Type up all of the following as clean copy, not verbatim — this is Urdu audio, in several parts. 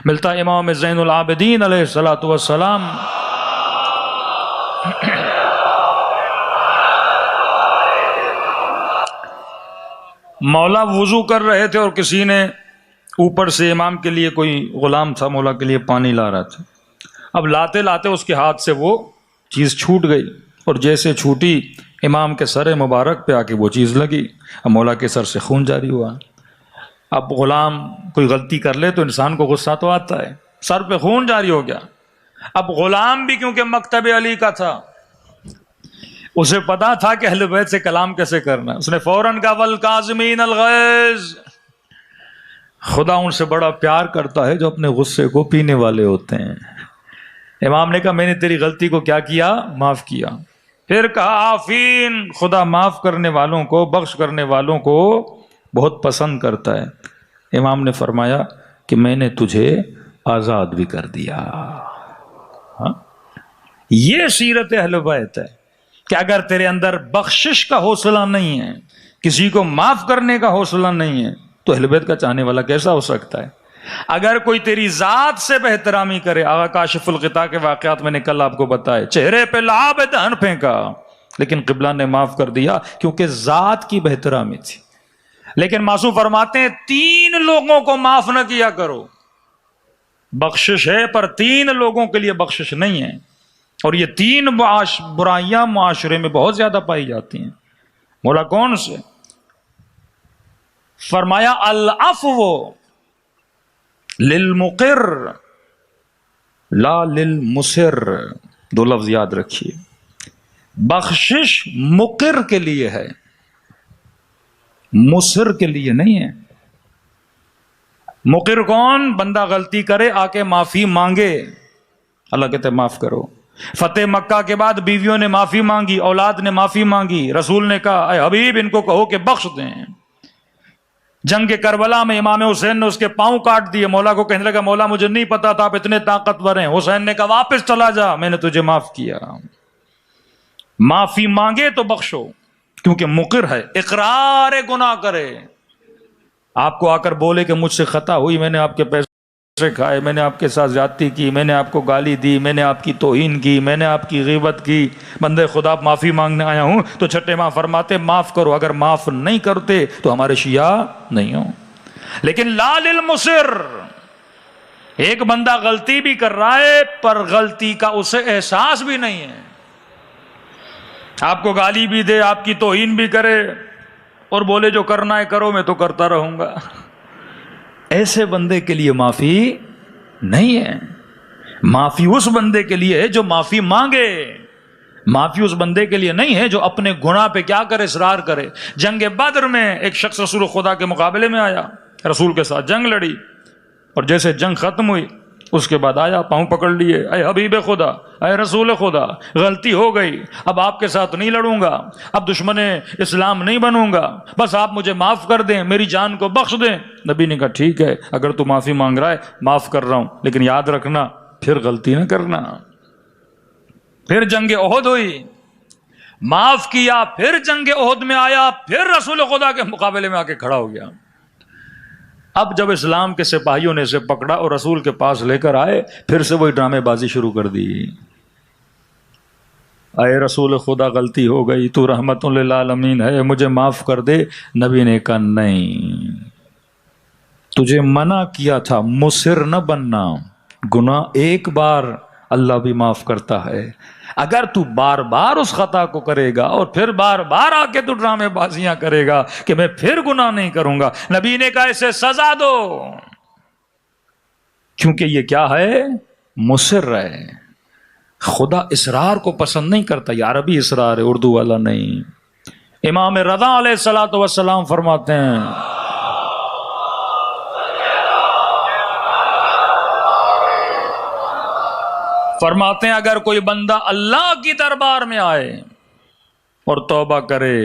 ملتا امام زین العابدین علیہ الصلوۃ والسلام مولا وضو کر رہے تھے اور کسی نے اوپر سے امام کے لیے، کوئی غلام تھا مولا کے لیے پانی لا رہا تھا، اب لاتے لاتے اس کے ہاتھ سے وہ چیز چھوٹ گئی، اور جیسے چھوٹی امام کے سر مبارک پہ آ کے وہ چیز لگی، اب مولا کے سر سے خون جاری ہوا۔ اب غلام کوئی غلطی کر لے تو انسان کو غصہ تو آتا ہے، سر پہ خون جاری ہو گیا۔ اب غلام بھی کیونکہ مکتب علی کا تھا، اسے پتا تھا کہ اہل بیت سے کلام کیسے کرنا، اس نے فوراً کہا والکاظمین الغیظ، خدا ان سے بڑا پیار کرتا ہے جو اپنے غصے کو پینے والے ہوتے ہیں۔ امام نے کہا میں نے تیری غلطی کو کیا کیا؟ معاف کیا۔ پھر کہا عافین، خدا معاف کرنے والوں کو، بخش کرنے والوں کو بہت پسند کرتا ہے۔ امام نے فرمایا کہ میں نے تجھے آزاد بھی کر دیا۔ ہاں؟ یہ سیرت اہل بیت ہے کہ اگر تیرے اندر بخشش کا حوصلہ نہیں ہے، کسی کو معاف کرنے کا حوصلہ نہیں ہے، تو اہل بیت کا چاہنے والا کیسا ہو سکتا ہے؟ اگر کوئی تیری ذات سے بہترامی کرے، آغا کاشف الغطا کے واقعات میں نے کل آپ کو بتائے، چہرے پہ لعاب دہن پھینکا لیکن قبلہ نے معاف کر دیا کیونکہ ذات کی بہترامی تھی۔ لیکن معصوم فرماتے ہیں 3 لوگوں کو معاف نہ کیا کرو، بخشش ہے پر 3 لوگوں کے لیے بخشش نہیں ہے، اور یہ 3 برائیاں معاشرے میں بہت زیادہ پائی جاتی ہیں۔ مولا کون سے؟ فرمایا العفو للمقر لا للمصر، 2 لفظ یاد رکھیے، بخشش مقر کے لیے ہے، مصر کے لیے نہیں ہے۔ مقر کون؟ بندہ غلطی کرے آ کے معافی مانگے، اللہ کہتے معاف کرو۔ فتح مکہ کے بعد بیویوں نے معافی مانگی، اولاد نے معافی مانگی، رسول نے کہا اے حبیب ان کو کہو کہ بخش دیں۔ جنگ کربلا میں امام حسین نے اس کے پاؤں کاٹ دیے، مولا کو کہنے لگا مولا مجھے نہیں پتا تھا آپ اتنے طاقتور ہیں۔ حسین نے کہا واپس چلا جا، میں نے تجھے معاف کیا۔ معافی مانگے تو بخشو، کیونکہ مقر ہے، اقرار گناہ کرے، آپ کو آ کر بولے کہ مجھ سے خطا ہوئی، میں نے آپ کے پیسے کھائے، میں نے آپ کے ساتھ زیادتی کی، میں نے آپ کو گالی دی، میں نے آپ کی توہین کی، میں نے آپ کی غیبت کی، بندے خدا معافی مانگنے آیا ہوں، تو چھٹے ماں فرماتے معاف کرو، اگر معاف نہیں کرتے تو ہمارے شیعہ نہیں ہوں۔ لیکن لا للمصر، ایک بندہ غلطی بھی کر رہا ہے پر غلطی کا اسے احساس بھی نہیں ہے، آپ کو گالی بھی دے، آپ کی توہین بھی کرے اور بولے جو کرنا ہے کرو، میں تو کرتا رہوں گا، ایسے بندے کے لیے معافی نہیں ہے۔ معافی اس بندے کے لیے ہے جو معافی مانگے، معافی اس بندے کے لیے نہیں ہے جو اپنے گناہ پہ کیا کرے؟ اصرار کرے۔ جنگ بدر میں ایک شخص رسول خدا کے مقابلے میں آیا، رسول کے ساتھ جنگ لڑی، اور جیسے جنگ ختم ہوئی اس کے بعد آیا، پاؤں پکڑ لیے، اے حبیب خدا، اے رسول خدا، غلطی ہو گئی، اب آپ کے ساتھ نہیں لڑوں گا، اب دشمن اسلام نہیں بنوں گا، بس آپ مجھے معاف کر دیں، میری جان کو بخش دیں۔ نبی نے کہا ٹھیک ہے، اگر تو معافی مانگ رہا ہے معاف کر رہا ہوں، لیکن یاد رکھنا پھر غلطی نہ کرنا۔ پھر جنگ احد ہوئی، معاف کیا، پھر جنگ احد میں آیا، پھر رسول خدا کے مقابلے میں آ کے کھڑا ہو گیا۔ اب جب اسلام کے سپاہیوں نے اسے پکڑا اور رسول کے پاس لے کر آئے، پھر سے وہی ڈرامے بازی شروع کر دی، اے رسول خدا غلطی ہو گئی، تو رحمت للعالمین ہے، مجھے معاف کر دے۔ نبی نے کہا نہیں، تجھے منع کیا تھا مصر نہ بننا، گناہ ایک بار اللہ بھی معاف کرتا ہے، اگر تو بار بار اس خطا کو کرے گا اور پھر بار بار آ کے تو ڈرامے بازیاں کرے گا کہ میں پھر گناہ نہیں کروں گا، نبی نے کہا اسے سزا دو، کیونکہ یہ کیا ہے؟ مصر ہے۔ خدا اصرار کو پسند نہیں کرتا، یہ عربی اصرار ہے، اردو والا نہیں۔ امام رضا علیہ الصلوۃ والسلام فرماتے ہیں اگر کوئی بندہ اللہ کی دربار میں آئے اور توبہ کرے،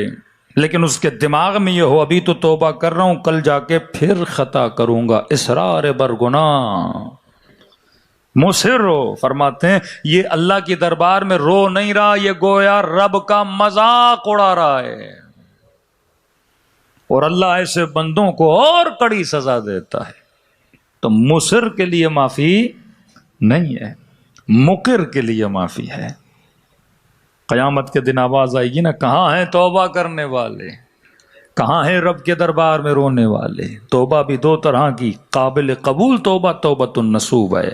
لیکن اس کے دماغ میں یہ ہو ابھی تو توبہ کر رہا ہوں، کل جا کے پھر خطا کروں گا، اصرار بر گناہ، مصر ہو، فرماتے ہیں یہ اللہ کی دربار میں رو نہیں رہا، یہ گویا رب کا مذاق اڑا رہا ہے، اور اللہ ایسے بندوں کو اور کڑی سزا دیتا ہے۔ تو مصر کے لیے معافی نہیں ہے، مقر کے لیے معافی ہے۔ قیامت کے دن آواز آئے گی نا، کہاں ہیں توبہ کرنے والے، کہاں ہیں رب کے دربار میں رونے والے؟ توبہ بھی دو طرح کی، قابل قبول توبہ توبۃ النصوب ہے۔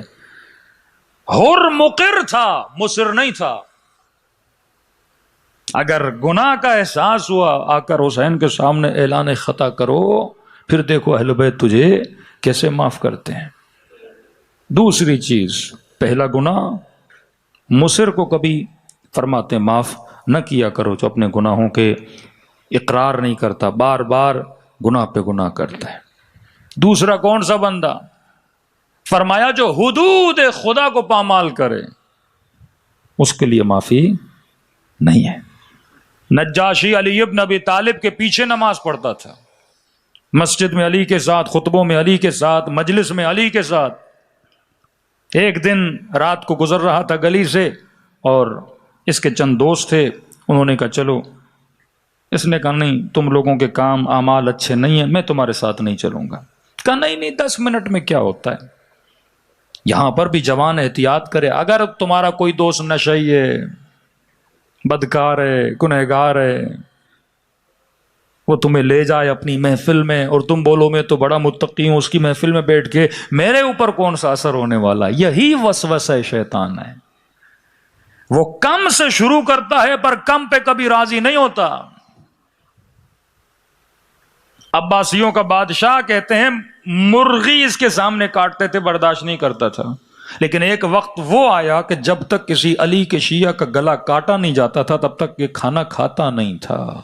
حر مقر تھا، مصر نہیں تھا۔ اگر گناہ کا احساس ہوا، آ کر حسین کے سامنے اعلان خطا کرو، پھر دیکھو اہل بیت تجھے کیسے معاف کرتے ہیں۔ دوسری چیز، پہلا گناہ، مصر کو کبھی فرماتے معاف نہ کیا کرو جو اپنے گناہوں کے اقرار نہیں کرتا، بار بار گناہ پہ گناہ کرتا ہے۔ دوسرا کون سا بندہ؟ فرمایا جو حدود خدا کو پامال کرے، اس کے لیے معافی نہیں ہے۔ نجاشی علی ابن ابی طالب کے پیچھے نماز پڑھتا تھا، مسجد میں علی کے ساتھ، خطبوں میں علی کے ساتھ، مجلس میں علی کے ساتھ۔ ایک دن رات کو گزر رہا تھا گلی سے، اور اس کے چند دوست تھے، انہوں نے کہا چلو۔ اس نے کہا نہیں، تم لوگوں کے کام اعمال اچھے نہیں ہیں، میں تمہارے ساتھ نہیں چلوں گا۔ کہا نہیں 10 منٹ میں کیا ہوتا ہے، یہاں پر بھی جوان احتیاط کرے، اگر تمہارا کوئی دوست نشئی ہے، بدکار ہے، گنہگار ہے، وہ تمہیں لے جائے اپنی محفل میں اور تم بولو میں تو بڑا متقی ہوں، اس کی محفل میں بیٹھ کے میرے اوپر کون سا اثر ہونے والا؟ یہی وسوسہ شیطان ہے۔ وہ کم سے شروع کرتا ہے پر کم پہ کبھی راضی نہیں ہوتا۔ عباسیوں کا بادشاہ کہتے ہیں مرغی اس کے سامنے کاٹتے تھے، برداشت نہیں کرتا تھا، لیکن ایک وقت وہ آیا کہ جب تک کسی علی کے شیعہ کا گلا کاٹا نہیں جاتا تھا تب تک یہ کھانا کھاتا نہیں تھا۔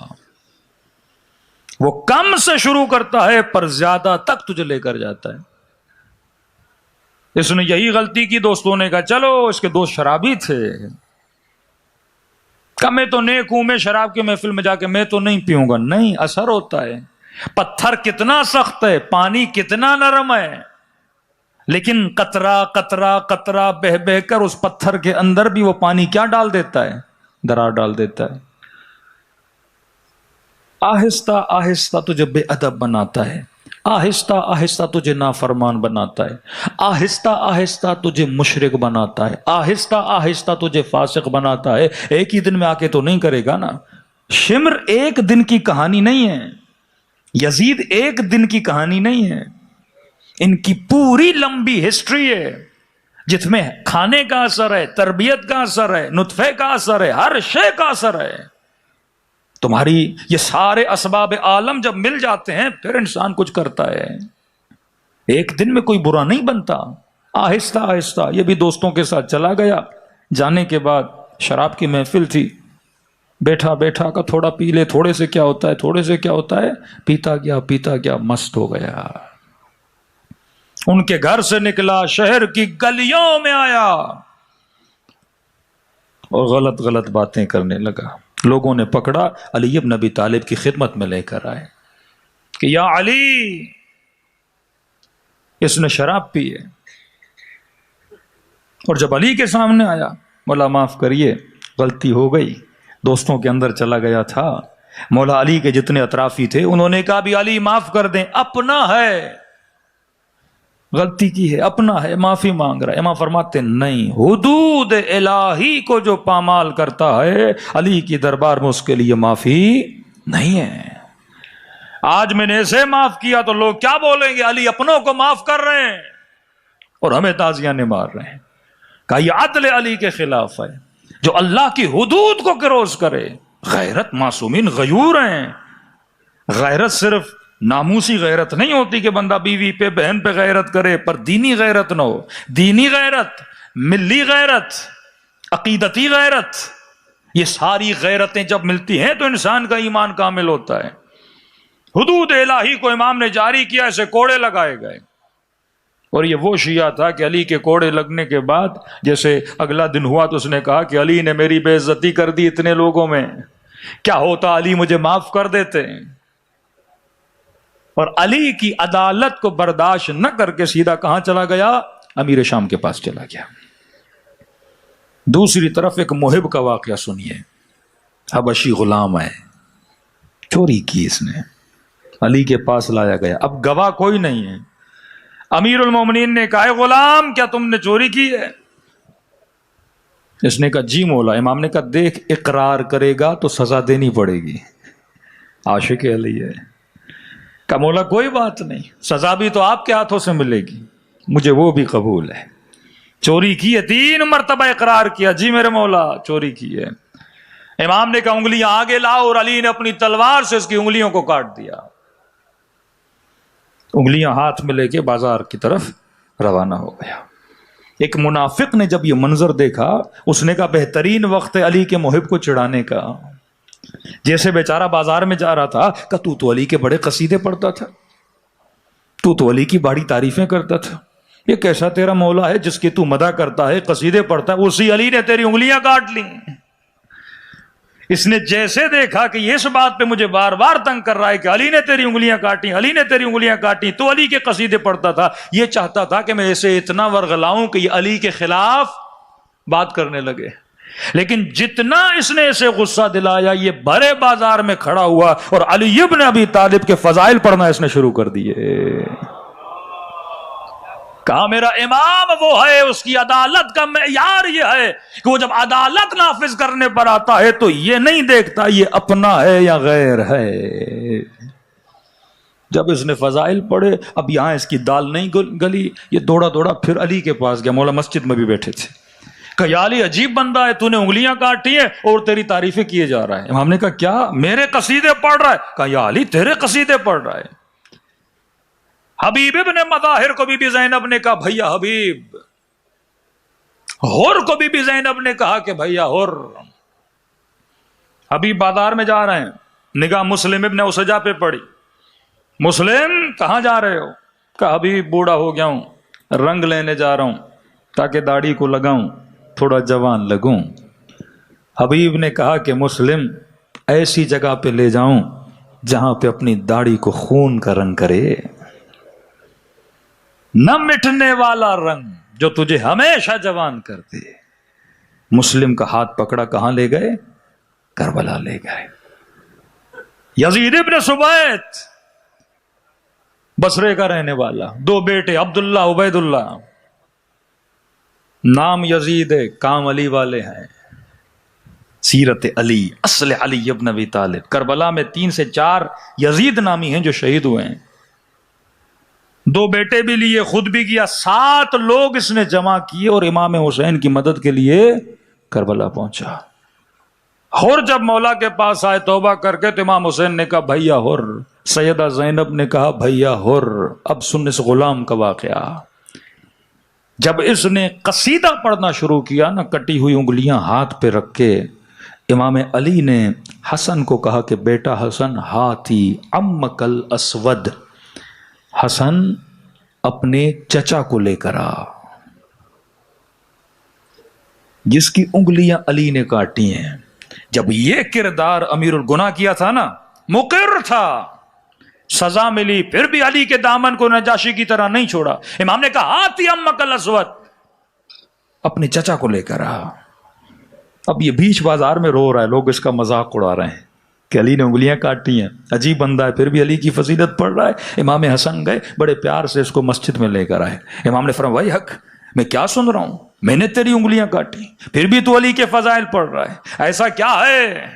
وہ کم سے شروع کرتا ہے پر زیادہ تک تجھے لے کر جاتا ہے۔ اس نے یہی غلطی کی، دوستوں نے کہا چلو، اس کے دوست شرابی تھے، کہ میں تو نیک ہوں، میں شراب کی محفل میں جا کے میں تو نہیں پیوں گا۔ نہیں، اثر ہوتا ہے۔ پتھر کتنا سخت ہے، پانی کتنا نرم ہے، لیکن قطرہ قطرہ قطرہ بہ بہ کر اس پتھر کے اندر بھی وہ پانی کیا ڈال دیتا ہے؟ درار ڈال دیتا ہے۔ آہستہ آہستہ تجھے بے ادب بناتا ہے، آہستہ آہستہ تجھے نافرمان بناتا ہے، آہستہ آہستہ تجھے مشرک بناتا ہے، آہستہ آہستہ تجھے فاسق بناتا ہے۔ ایک ہی دن میں آ کے تو نہیں کرے گا نا۔ شمر ایک دن کی کہانی نہیں ہے، یزید ایک دن کی کہانی نہیں ہے، ان کی پوری لمبی ہسٹری ہے، جس میں کھانے کا اثر ہے، تربیت کا اثر ہے، نطفے کا اثر ہے، ہر شے کا اثر ہے۔ تمہاری یہ سارے اسباب عالم جب مل جاتے ہیں پھر انسان کچھ کرتا ہے۔ ایک دن میں کوئی برا نہیں بنتا، آہستہ آہستہ۔ یہ بھی دوستوں کے ساتھ چلا گیا، جانے کے بعد شراب کی محفل تھی، بیٹھا بیٹھا کا تھوڑا پی لے، تھوڑے سے کیا ہوتا ہے، تھوڑے سے کیا ہوتا ہے، پیتا گیا مست ہو گیا۔ ان کے گھر سے نکلا، شہر کی گلیوں میں آیا اور غلط غلط باتیں کرنے لگا۔ لوگوں نے پکڑا، علی ابن ابی طالب کی خدمت میں لے کر آئے کہ یا علی، اس نے شراب پی ہے۔ اور جب علی کے سامنے آیا، مولا معاف کریے، غلطی ہو گئی، دوستوں کے اندر چلا گیا تھا۔ مولا علی کے جتنے اطرافی تھے انہوں نے کہا بھی علی معاف کر دیں، اپنا ہے، غلطی کی ہے، اپنا ہے، معافی مانگ رہا ہے۔ امام فرماتے نہیں، حدود الہی کو جو پامال کرتا ہے علی کی دربار میں اس کے لیے معافی نہیں ہے۔ آج میں نے اسے معاف کیا تو لوگ کیا بولیں گے؟ علی اپنوں کو معاف کر رہے ہیں اور ہمیں تازیانے مار رہے ہیں۔ کہا یہ عدل علی کے خلاف ہے، جو اللہ کی حدود کو کروز کرے۔ غیرت، معصومین غیور ہیں۔ غیرت صرف ناموسی غیرت نہیں ہوتی کہ بندہ بیوی پہ، بہن پہ غیرت کرے، پر دینی غیرت نہ ہو۔ دینی غیرت، ملی غیرت، عقیدتی غیرت، یہ ساری غیرتیں جب ملتی ہیں تو انسان کا ایمان کامل ہوتا ہے۔ حدود الہی کو امام نے جاری کیا، اسے کوڑے لگائے گئے۔ اور یہ وہ شیعہ تھا کہ علی کے کوڑے لگنے کے بعد جیسے اگلا دن ہوا تو اس نے کہا کہ علی نے میری بے عزتی کر دی اتنے لوگوں میں، کیا ہوتا علی مجھے معاف کر دیتے۔ اور علی کی عدالت کو برداشت نہ کر کے سیدھا کہاں چلا گیا؟ امیر شام کے پاس چلا گیا۔ دوسری طرف ایک محب کا واقعہ سنیے۔ حبشی غلام ہے، چوری کی اس نے، علی کے پاس لایا گیا۔ اب گواہ کوئی نہیں ہے، امیر المومنین نے کہا غلام کیا تم نے چوری کی ہے؟ اس نے کہا جی مولا۔ امام نے کہا دیکھ اقرار کرے گا تو سزا دینی پڑے گی، عاشق علی ہے۔ کہا مولا کوئی بات نہیں، سزا بھی تو آپ کے ہاتھوں سے ملے گی، مجھے وہ بھی قبول ہے۔ چوری کی ہے، 3 مرتبہ اقرار کیا، جی میرے مولا چوری کی ہے۔ امام نے کہا انگلیاں آگے لاؤ، اور علی نے اپنی تلوار سے اس کی انگلیوں کو کاٹ دیا۔ انگلیاں ہاتھ میں لے کے بازار کی طرف روانہ ہو گیا۔ ایک منافق نے جب یہ منظر دیکھا، اس نے کہا بہترین وقت ہے علی کے محب کو چڑھانے کا۔ جیسے بیچارہ بازار میں جا رہا تھا، کہ تو علی کے بڑے قصیدے پڑھتا تھا، تو علی کی بڑی تعریفیں کرتا تھا، یہ کیسا تیرا مولا ہے جس کی تو مدح کرتا ہے، قصیدے پڑھتا ہے، اسی علی نے تیری انگلیاں کاٹ لی۔ اس نے جیسے دیکھا کہ یہ اس بات پہ مجھے بار بار تنگ کر رہا ہے کہ علی نے تیری انگلیاں کاٹی، علی نے تیری انگلیاں کاٹی، تو علی کے قصیدے پڑھتا تھا، یہ چاہتا تھا کہ میں اسے اتنا ورغلاؤں کہ یہ علی کے خلاف بات کرنے لگے۔ لیکن جتنا اس نے اسے غصہ دلایا، یہ بھرے بازار میں کھڑا ہوا اور علی ابن ابی طالب کے فضائل پڑھنا اس نے شروع کر دیے۔ کہا میرا امام وہ ہے، اس کی عدالت کا معیار یہ ہے کہ وہ جب عدالت نافذ کرنے پر آتا ہے تو یہ نہیں دیکھتا یہ اپنا ہے یا غیر ہے۔ جب اس نے فضائل پڑھے، اب یہاں اس کی دال نہیں گلی، یہ دوڑا دوڑا پھر علی کے پاس گیا، مولا مسجد میں بھی بیٹھے تھے، کہ یا علی عجیب بندہ ہے، تو نے انگلیاں کاٹی ہیں اور تیری تعریفیں کیے جا رہا ہے۔ امام نے کہا کیا؟ میرے قصیدے پڑھ رہا ہے؟ کہا یا علی تیرے قصیدے پڑھ رہا ہے۔ حبیب ابن مظاہر کو بی بی زینب نے کہا بھیا حبیب، حر کو بی بی زینب نے کہا کہ بھیا حر۔ حبیب بازار میں جا رہے ہیں، نگاہ مسلم ابن اسجا پہ پڑی۔ مسلم کہاں جا رہے ہو؟ کہا حبیب بوڑھا ہو گیا ہوں، رنگ لینے جا رہا ہوں تاکہ داڑھی کو لگاؤں، تھوڑا جوان لگوں۔ حبیب نے کہا کہ مسلم ایسی جگہ پہ لے جاؤں جہاں پہ اپنی داڑھی کو خون کا رنگ کرے، نہ مٹنے والا رنگ جو تجھے ہمیشہ جوان کر دے۔ مسلم کا ہاتھ پکڑا، کہاں لے گئے؟ کربلا لے گئے۔ یزید ابن سبیت بصرے کا رہنے والا، 2 بیٹے عبداللہ عبید اللہ، نام یزید ہے، کام علی والے ہیں، سیرت علی، اصل علی ابن ابی طالب۔ کربلا میں 3 سے 4 یزید نامی ہیں جو شہید ہوئے ہیں، 2 بیٹے بھی لیے، خود بھی کیا، 7 لوگ اس نے جمع کیے اور امام حسین کی مدد کے لیے کربلا پہنچا۔ حر جب مولا کے پاس آئے توبہ کر کے، تو امام حسین نے کہا بھیا حر۔ سیدہ زینب نے کہا بھیا حر۔ اب سن اس غلام کا واقعہ۔ جب اس نے قصیدہ پڑھنا شروع کیا نا، کٹی ہوئی انگلیاں ہاتھ پہ رکھ کے، امام علی نے حسن کو کہا کہ بیٹا حسن، ہاتھی عمک الاسود، حسن اپنے چچا کو لے کر آ، جس کی انگلیاں علی نے کاٹی ہیں۔ جب یہ کردار امیر الگناہ کیا تھا نا، مقر تھا، سزا ملی، پھر بھی علی کے دامن کو نجاشی کی طرح نہیں چھوڑا۔ امام نے کہا ہاتھی عمک الاسود، اپنے چچا کو لے کر آ۔ اب یہ بیچ بازار میں رو رہا ہے، لوگ اس کا مذاق اڑا رہے ہیں کہ علی نے انگلیاں کاٹی ہیں، عجیب بندہ ہے، پھر بھی علی کی فضیلت پڑھ رہا ہے۔ امام حسن گئے، بڑے پیار سے اس کو مسجد میں لے کر آئے۔ امام نے فرمایا بھائی حق، میں کیا سن رہا ہوں، میں نے تیری انگلیاں کاٹی، پھر بھی تو علی کے فضائل پڑھ رہا ہے، ایسا کیا ہے؟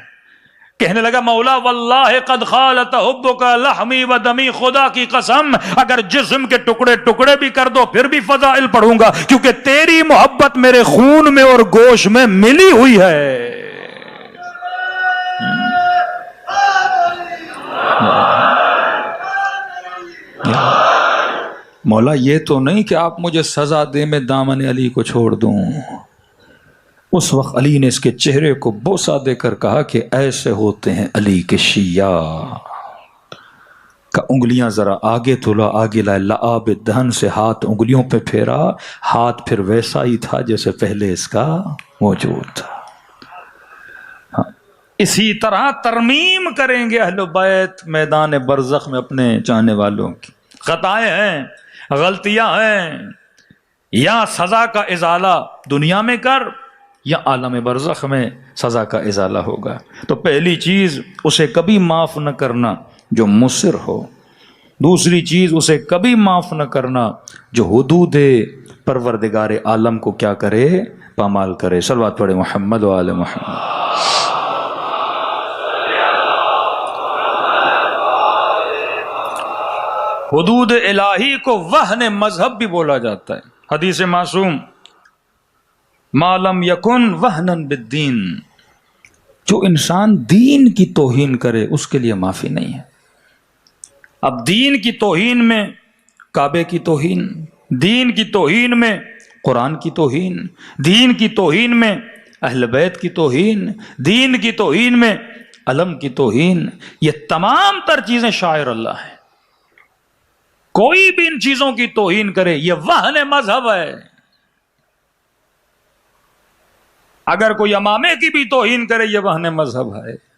کہنے لگا مولا واللہ قد خالت حبک لحمی و دمی، خدا کی قسم اگر جسم کے ٹکڑے ٹکڑے بھی کر دو پھر بھی فضائل پڑھوں گا، کیونکہ تیری محبت میرے خون میں اور گوشت میں ملی ہوئی ہے۔ مولا یہ تو نہیں کہ آپ مجھے سزا دے میں دامن علی کو چھوڑ دوں۔ اس وقت علی نے اس کے چہرے کو بوسہ دے کر کہا کہ ایسے ہوتے ہیں علی کے شیعہ، کا انگلیاں ذرا آگے تولا، آگے لائے، لعاب دہن سے ہاتھ انگلیوں پہ پھیرا، ہاتھ پھر ویسا ہی تھا جیسے پہلے اس کا موجود تھا۔ اسی طرح ترمیم کریں گے اہل بیت میدان برزخ میں اپنے چاہنے والوں کی۔ خطائیں ہیں، غلطیاں ہیں، یا سزا کا ازالہ دنیا میں کر یا عالم برزخ میں سزا کا ازالہ ہوگا۔ تو پہلی چیز اسے کبھی معاف نہ کرنا جو مصر ہو، دوسری چیز اسے کبھی معاف نہ کرنا جو حدود پروردگار عالم کو کیا کرے، پامال کرے۔ صلوات پڑھے محمد و آل محمد۔ حدود الہی کو وہن مذہب بھی بولا جاتا ہے۔ حدیث معصوم ما لم یکن وہنا بالدین، جو انسان دین کی توہین کرے اس کے لیے معافی نہیں ہے۔ اب دین کی توہین میں کعبے کی توہین، دین کی توہین میں قرآن کی توہین، دین کی توہین میں اہل بیت کی توہین، دین کی توہین میں علم کی توہین، یہ تمام تر چیزیں شاعر اللہ ہیں۔ کوئی بھی ان چیزوں کی توہین کرے یہ وہن مذہب ہے۔ اگر کوئی امامے کی بھی توہین کرے یہ وہن مذہب ہے۔